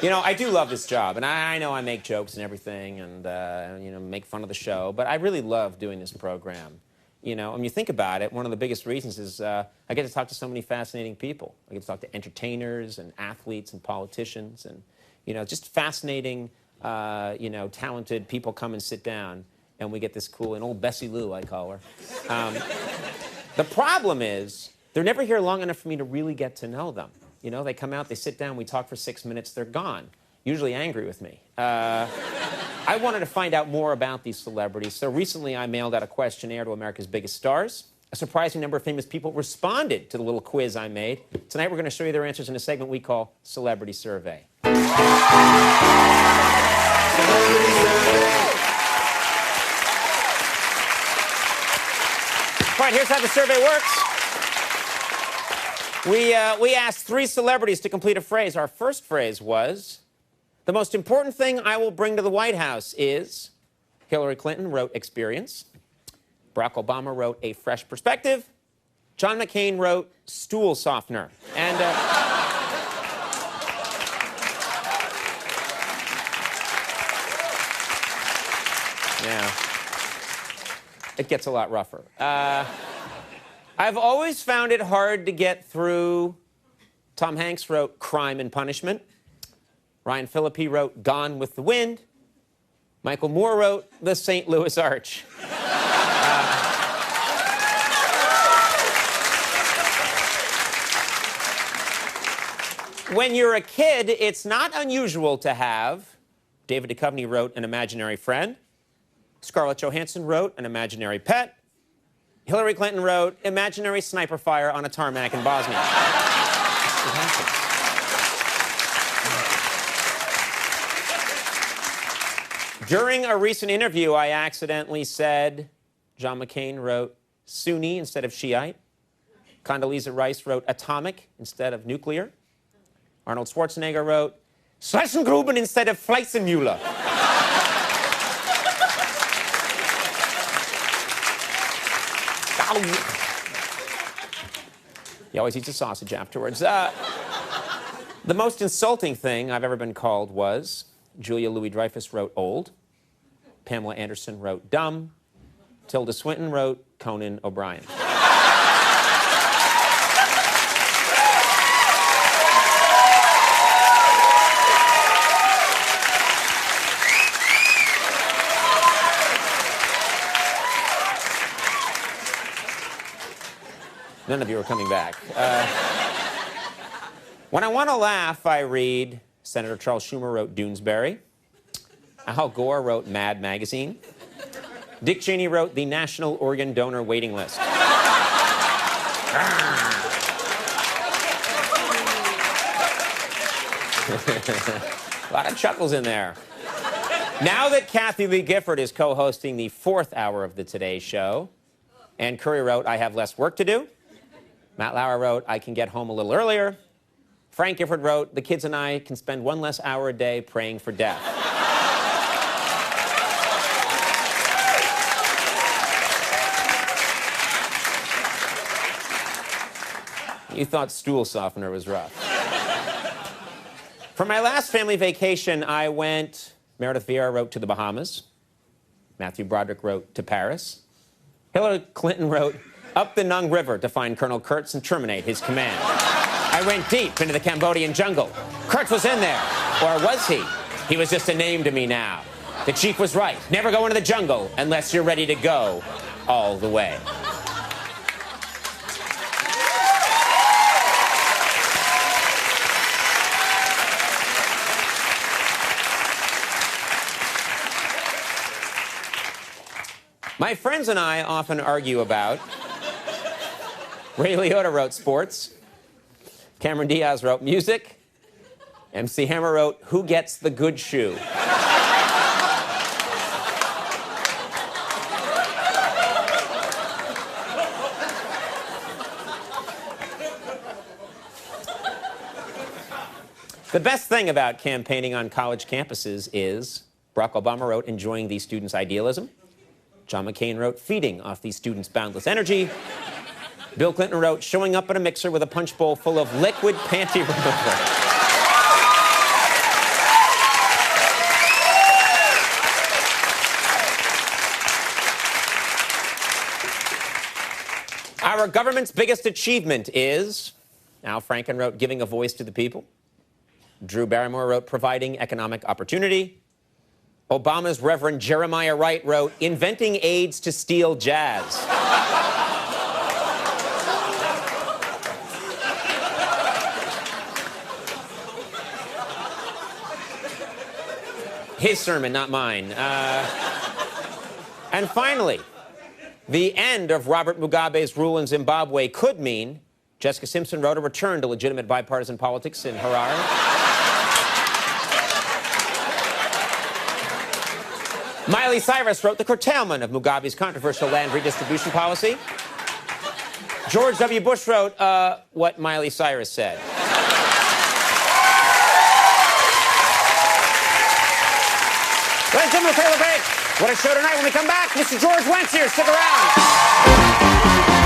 You know, I do love this job, and I know I make jokes and everything, and you know, make fun of the show, but I really love doing this program. You know, when you think about it, one of the biggest reasons is I get to talk to so many fascinating people. I get to talk to entertainers and athletes and politicians, and you know, just fascinating, you know, talented people come and sit down, and we get this cool, and old Bessie Lou, I call her. The problem is they're never here long enough for me to really get to know them. You know, they come out, they sit down, we talk for 6 minutes, they're gone, usually angry with me. I wanted to find out more about these celebrities, so recently I mailed out a questionnaire to America's Biggest Stars. A surprising number of famous people responded to the little quiz I made. Tonight we're going to show you their answers in a segment we call Celebrity Survey. Celebrity Survey. All right, here's how the survey works. We asked 3 celebrities to complete a phrase. Our first phrase was, the most important thing I will bring to the White House is, Hillary Clinton wrote experience. Barack Obama wrote a fresh perspective. John McCain wrote stool softener. And, yeah, it gets a lot rougher. I've always found it hard to get through. Tom Hanks wrote Crime and Punishment. Ryan Phillippe wrote Gone with the Wind. Michael Moore wrote The St. Louis Arch. When you're a kid, it's not unusual to have. David Duchovny wrote An Imaginary Friend. Scarlett Johansson wrote An Imaginary Pet. Hillary Clinton wrote Imaginary Sniper Fire on a Tarmac in Bosnia. During a recent interview, I accidentally said John McCain wrote Sunni instead of Shiite. Condoleezza Rice wrote atomic instead of nuclear. Arnold Schwarzenegger wrote Schlesengruben instead of Fleißenmüller. He always eats a sausage afterwards. The most insulting thing I've ever been called was Julia Louis-Dreyfus wrote old. Pamela Anderson wrote dumb. Tilda Swinton wrote Conan O'Brien. None of you are coming back. When I want to laugh, I read Senator Charles Schumer wrote Doonesbury. Al Gore wrote Mad Magazine. Dick Cheney wrote The National Organ Donor Waiting List. A lot of chuckles in there. Now that Kathy Lee Gifford is co-hosting the 4th hour of the Today Show, Ann Curry wrote I Have Less Work to Do. Matt Lauer wrote, I can get home a little earlier. Frank Gifford wrote, the kids and I can spend 1 less hour a day praying for death. You thought stool softener was rough. For my last family vacation, I went, Meredith Vieira wrote to the Bahamas. Matthew Broderick wrote to Paris. Hillary Clinton wrote, up the Nung River to find Colonel Kurtz and terminate his command. I went deep into the Cambodian jungle. Kurtz was in there. Or was he? He was just a name to me now. The chief was right. Never go into the jungle unless you're ready to go all the way. My friends and I often argue about Ray Liotta wrote sports. Cameron Diaz wrote music. MC Hammer wrote, who gets the good shoe? The best thing about campaigning on college campuses is Barack Obama wrote, enjoying these students' idealism. John McCain wrote, feeding off these students' boundless energy. Bill Clinton wrote, showing up at a mixer with a punch bowl full of liquid panty remover. Our government's biggest achievement is, Al Franken wrote, giving a voice to the people. Drew Barrymore wrote, providing economic opportunity. Obama's Reverend Jeremiah Wright wrote, inventing aids to steal jazz. His sermon, not mine. And finally, the end of Robert Mugabe's rule in Zimbabwe could mean, Jessica Simpson wrote, a return to legitimate bipartisan politics in Harare. Miley Cyrus wrote the curtailment of Mugabe's controversial land redistribution policy. George W. Bush wrote what Miley Cyrus said. Ladies and gentlemen, we'll take a break. What a show tonight. When we come back, Mr. George Wentz here. Stick around.